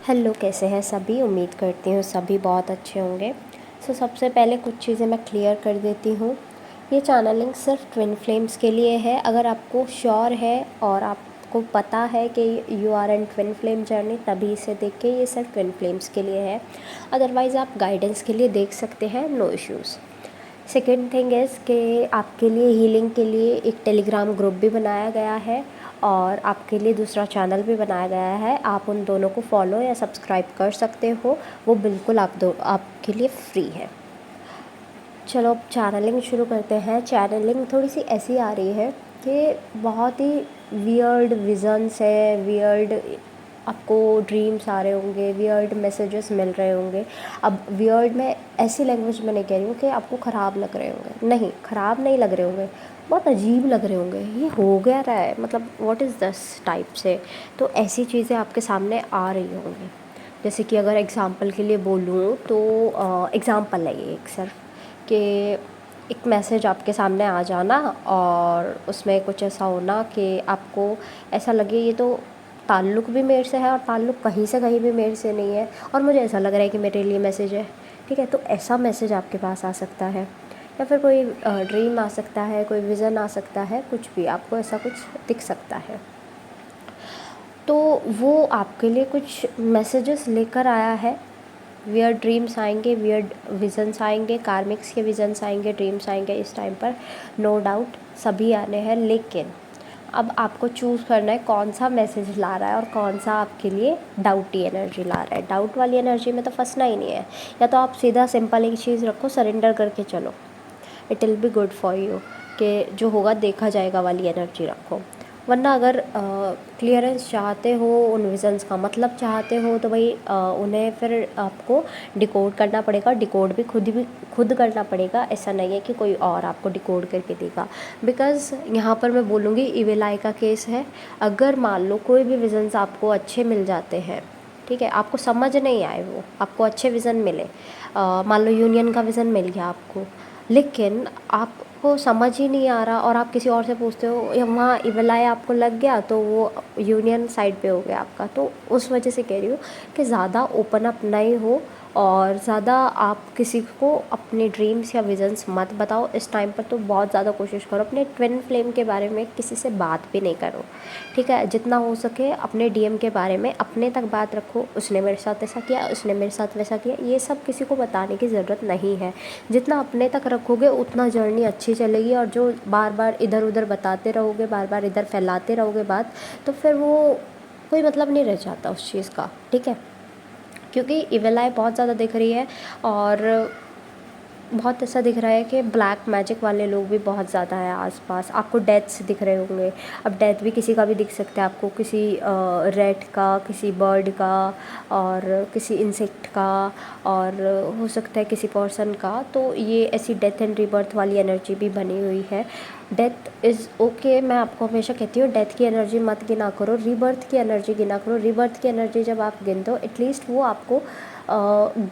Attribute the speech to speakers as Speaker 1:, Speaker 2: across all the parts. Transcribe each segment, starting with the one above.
Speaker 1: Hello, कैसे हैं सभी। उम्मीद करती हूँ सभी बहुत अच्छे होंगे। सबसे पहले कुछ चीज़ें मैं क्लियर कर देती हूँ। ये चैनलिंग सिर्फ ट्विन फ्लेम्स के लिए है। अगर आपको श्योर है और आपको पता है कि you are in twin flame journey, तभी इसे देख के ये सिर्फ ट्विन फ्लेम्स के लिए है। अदरवाइज़ आप गाइडेंस के लिए देख सकते हैं, no issues. Second thing is कि आपके लिए हीलिंग के लिए एक टेलीग्राम ग्रुप भी बनाया गया है और आपके लिए दूसरा चैनल भी बनाया गया है। आप उन दोनों को फॉलो या सब्सक्राइब कर सकते हो, वो बिल्कुल आपके लिए फ्री है। चलो अब चैनलिंग शुरू करते हैं। चैनलिंग थोड़ी सी ऐसी आ रही है कि बहुत ही वियर्ड विजन्स है, वियर्ड आपको ड्रीम्स आ रहे होंगे, वियर्ड मैसेजेस मिल रहे होंगे। अब वियर्ड में ऐसी लैंग्वेज में नहीं कह रही हूँ कि आपको ख़राब लग रहे होंगे, नहीं, ख़राब नहीं लग रहे होंगे, बहुत अजीब लग रहे होंगे, ये हो गया रहा है, मतलब व्हाट इज़ दिस टाइप से। तो ऐसी चीज़ें आपके सामने आ रही होंगी। जैसे कि अगर एग्ज़ाम्पल के लिए बोलूँ तो एग्ज़ाम्पल है ये एक सिर्फ कि एक मैसेज आपके सामने आ जाना और उसमें कुछ ऐसा होना कि आपको ऐसा लगे ये तो ताल्लुक़ भी मेरे से है और ताल्लुक़ कहीं से कहीं भी मेरे से नहीं है और मुझे ऐसा लग रहा है कि मेरे लिए मैसेज है। ठीक है, तो ऐसा मैसेज आपके पास आ सकता है या फिर कोई ड्रीम आ सकता है, कोई विज़न आ सकता है, कुछ भी आपको ऐसा कुछ दिख सकता है। तो वो आपके लिए कुछ मैसेजेस लेकर आया है। वियर्ड ड्रीम्स आएंगे, वियर्ड विजन्स आएंगे, कार्मिक्स के विजन्स आएंगे, ड्रीम्स आएंगे इस टाइम पर, नो डाउट सभी आने हैं। लेकिन अब आपको चूज़ करना है कौन सा मैसेज ला रहा है और कौन सा आपके लिए डाउटी एनर्जी ला रहा है। डाउट वाली एनर्जी में तो फंसना ही नहीं है। या तो आप सीधा सिंपल एक चीज़ रखो, सरेंडर करके चलो, it will be good for you, कि जो होगा देखा जाएगा वाली एनर्जी रखो। वरना अगर क्लियरेंस चाहते हो, उन विजन्स का मतलब चाहते हो, तो भाई उन्हें फिर आपको डिकोड करना पड़ेगा। डिकोड भी खुद करना पड़ेगा, ऐसा नहीं है कि कोई और आपको डिकोड करके देगा। बिकॉज़ यहाँ पर मैं बोलूँगी इविल आई का केस है। अगर मान लो कोई भी विजन्स आपको अच्छे मिल जाते हैं, ठीक है, आपको समझ नहीं आए, वो आपको अच्छे विज़न मिले, मान लो यूनियन का विज़न मिल गया आपको, लेकिन आपको समझ ही नहीं आ रहा और आप किसी और से पूछते हो या वहाँ इविल आई आपको लग गया, तो वो यूनियन साइड पे हो गया आपका। तो उस वजह से कह रही हूँ कि ज़्यादा ओपन अप नहीं हो और ज़्यादा आप किसी को अपने ड्रीम्स या विजन्स मत बताओ इस टाइम पर। तो बहुत ज़्यादा कोशिश करो अपने ट्विन फ्लेम के बारे में किसी से बात भी नहीं करो, ठीक है। जितना हो सके अपने डीएम के बारे में अपने तक बात रखो। उसने मेरे साथ ऐसा किया, उसने मेरे साथ वैसा किया, ये सब किसी को बताने की ज़रूरत नहीं है। जितना अपने तक रखोगे उतना जर्नी अच्छी चलेगी। और जो बार बार इधर उधर बताते रहोगे, बार बार इधर फैलाते रहोगे बात, तो फिर वो कोई मतलब नहीं रह जाता उस चीज़ का, ठीक है। क्योंकि इविल आई बहुत ज़्यादा दिख रही है और बहुत ऐसा दिख रहा है कि ब्लैक मैजिक वाले लोग भी बहुत ज़्यादा है आसपास। आपको डेथ्स दिख रहे होंगे। अब डेथ भी किसी का भी दिख सकता है आपको, किसी रैट का, किसी बर्ड का और किसी इंसेक्ट का, और हो सकता है किसी पर्सन का। तो ये ऐसी डेथ एंड रीबर्थ वाली एनर्जी भी बनी हुई है। डेथ इज़ ओके, मैं आपको हमेशा कहती हूँ डेथ की एनर्जी मत गिना करो, रीबर्थ की एनर्जी गिना करो। रीबर्थ की एनर्जी जब आप गिनते हो, एटलीस्ट वो आपको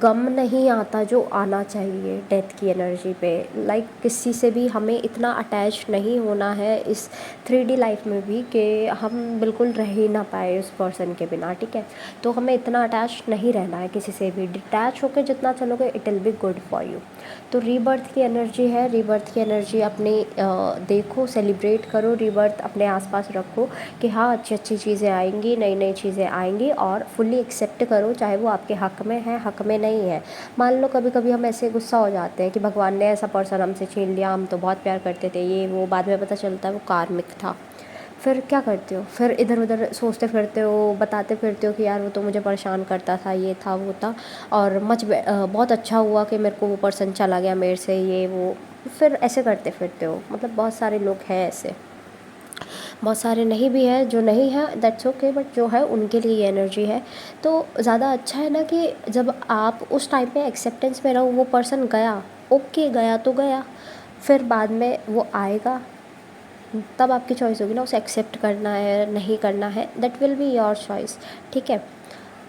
Speaker 1: गम नहीं आता जो आना चाहिए डेथ की एनर्जी पे। लाइक किसी से भी हमें इतना अटैच नहीं होना है इस 3D लाइफ में भी कि हम बिल्कुल रह ही ना पाए उस पर्सन के बिना, ठीक है। तो हमें इतना अटैच नहीं रहना है किसी से भी। डिटैच होकर जितना चलोगे it will be good for you. तो रीबर्थ की एनर्जी है, रीबर्थ की एनर्जी अपनी देखो, सेलिब्रेट करो, रीबर्थ अपने आसपास रखो कि हाँ अच्छी अच्छी चीज़ें आएंगी, नई नई चीज़ें आएंगी, और फुल्ली एक्सेप्ट करो, चाहे वो आपके हक़ में है, हक़ में नहीं है। मान लो कभी कभी हम ऐसे गुस्सा हो जाते हैं कि भगवान ने ऐसा पर्सन हमसे छीन लिया, हम तो बहुत प्यार करते थे, ये वो, बाद में पता चलता है वो कार्मिक था। फिर क्या करते हो? फिर इधर उधर सोचते फिरते हो, बताते फिरते हो कि यार वो तो मुझे परेशान करता था, ये था वो था, और बहुत अच्छा हुआ कि मेरे को वो पर्सन चला गया मेरे से, ये वो। फिर ऐसे करते फिरते हो। मतलब बहुत सारे लोग हैं ऐसे, बहुत सारे नहीं भी हैं, जो नहीं है दैट्स ओके, बट जो है उनके लिए ये एनर्जी है। तो ज़्यादा अच्छा है ना कि जब आप उस टाइम पे एक्सेप्टेंस में रहो, वो पर्सन गया, ओके, गया तो गया, फिर बाद में वो आएगा, तब आपकी चॉइस होगी ना उसे एक्सेप्ट करना है नहीं करना है, that will be your choice, ठीक है।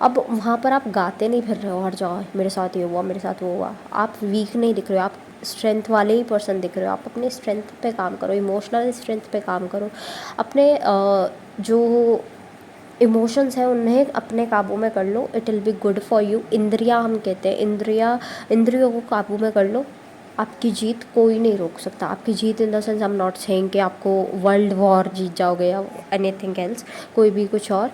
Speaker 1: अब वहाँ पर आप गाते नहीं फिर रहे हो हर जगह, मेरे साथ ये हुआ, मेरे साथ वो हुआ। आप वीक नहीं दिख रहे हो, आप स्ट्रेंथ वाले ही पर्सन दिख रहे हो। आप अपने स्ट्रेंथ पे काम करो, इमोशनल स्ट्रेंथ पे काम करो, अपने जो इमोशंस हैं उन्हें अपने काबू में कर लो, it will be good for you. इंद्रियां हम कहते हैं, इंद्रियों को काबू में कर लो, आपकी जीत कोई नहीं रोक सकता। आपकी जीत in the sense I am not saying कि आपको वर्ल्ड वॉर जीत जाओगे या एनीथिंग एल्स, कोई भी कुछ और,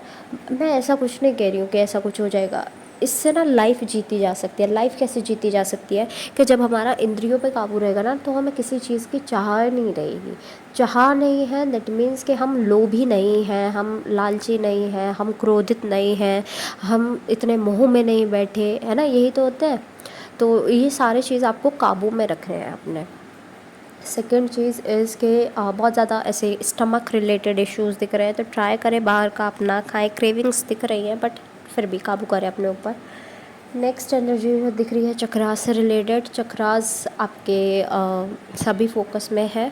Speaker 1: मैं ऐसा कुछ नहीं कह रही हूँ कि ऐसा कुछ हो जाएगा। इससे ना लाइफ जीती जा सकती है। लाइफ कैसे जीती जा सकती है कि जब हमारा इंद्रियों पे काबू रहेगा ना, तो हमें किसी चीज़ की चाह नहीं रहेगी। चाह नहीं है दैट मीन्स कि हम लोभी नहीं हैं, हम लालची नहीं हैं, हम क्रोधित नहीं हैं, हम इतने मोह में नहीं बैठे, है ना, यही तो होता है। तो ये सारी चीज़ आपको काबू में रखने हैं अपने। सेकेंड चीज़ इज़ कि बहुत ज़्यादा ऐसे स्टमक रिलेटेड इश्यूज़ दिख रहे हैं तो ट्राई करें बाहर का अपना खाएं। क्रेविंग्स दिख रही हैं बट फिर भी काबू करें अपने ऊपर। नेक्स्ट एनर्जी दिख रही है चक्रास से रिलेटेड। चक्रास आपके सभी फोकस में है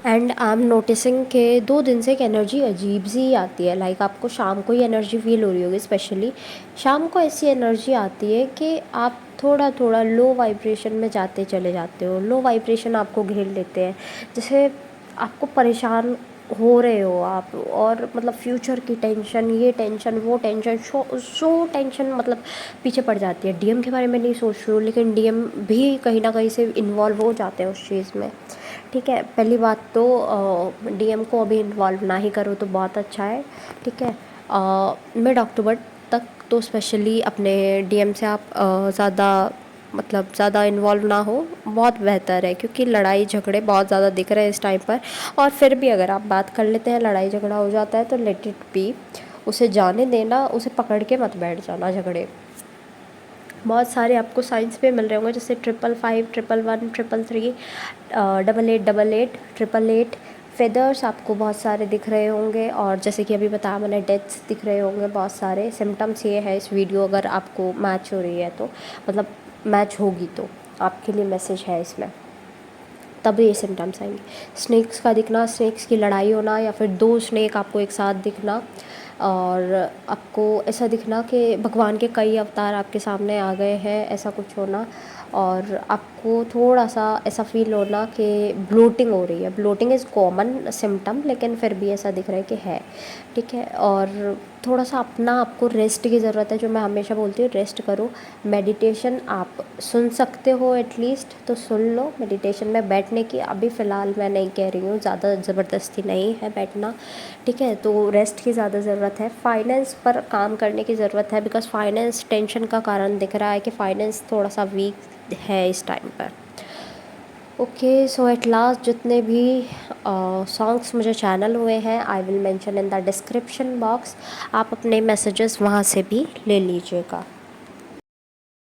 Speaker 1: एंड आई एम नोटिसिंग के 2 दिन से एक एनर्जी अजीब सी आती है। लाइक आपको शाम को ही एनर्जी फील हो रही होगी, स्पेशली शाम को ऐसी एनर्जी आती है कि आप थोड़ा थोड़ा लो वाइब्रेशन में जाते चले जाते हो। लो वाइब्रेशन आपको घेर लेते हैं, जैसे आपको परेशान हो रहे हो आप, और मतलब फ्यूचर की टेंशन, ये टेंशन वो टेंशन, सो टेंशन मतलब पीछे पड़ जाती है। डीएम के बारे में नहीं सोच रही हूँ लेकिन डीएम भी कहीं ना कहीं से इन्वॉल्व हो जाते हैं उस चीज़ में। ठीक है, पहली बात तो डीएम को अभी इन्वॉल्व ना ही करो तो बहुत अच्छा है। ठीक है, मिड अक्टूबर तक तो स्पेशली अपने डीएम से आप ज़्यादा मतलब ज़्यादा इन्वॉल्व ना हो, बहुत बेहतर है, क्योंकि लड़ाई झगड़े बहुत ज़्यादा दिख रहे हैं इस टाइम पर। और फिर भी अगर आप बात कर लेते हैं, लड़ाई झगड़ा हो जाता है तो लेट इट बी, उसे जाने देना, उसे पकड़ के मत बैठ जाना झगड़े। बहुत सारे आपको साइंस पे मिल रहे होंगे, जैसे 555, 111, 333, 8888, 888, फेदर्स आपको बहुत सारे दिख रहे होंगे। और जैसे कि अभी बताया मैंने, डेथ्स दिख रहे होंगे बहुत सारे। सिम्टम्स ये है इस वीडियो अगर आपको मैच हो रही है तो, मतलब मैच होगी तो आपके लिए मैसेज है इसमें, तब ये सिम्टम्स आएंगे। स्नेक्स का दिखना, स्नेक्स की लड़ाई होना, या फिर 2 स्नेक आपको एक साथ दिखना, और आपको ऐसा दिखना कि भगवान के कई अवतार आपके सामने आ गए हैं, ऐसा कुछ होना। और आपको थोड़ा सा ऐसा फील होना कि ब्लोटिंग हो रही है। ब्लोटिंग इज़ कॉमन सिम्टम, लेकिन फिर भी ऐसा दिख रहा है कि है। ठीक है, और थोड़ा सा अपना आपको रेस्ट की ज़रूरत है, जो मैं हमेशा बोलती हूँ, रेस्ट करो। मेडिटेशन आप सुन सकते हो एटलीस्ट तो सुन लो। मेडिटेशन में बैठने की अभी फ़िलहाल मैं नहीं कह रही हूँ, ज़्यादा ज़बरदस्ती नहीं है बैठना। ठीक है, तो रेस्ट की ज़्यादा ज़रूरत है। फाइनेंस पर काम करने की ज़रूरत है, बिकॉज़ फाइनेंस टेंशन का कारण दिख रहा है कि फाइनेंस थोड़ा सा वीक है इस टाइम पर। ओके, सो एट लास्ट जितने भी सॉन्ग्स मुझे चैनल हुए हैं, I will mention in the description box. आप अपने मैसेजेस वहाँ से भी ले लीजिएगा।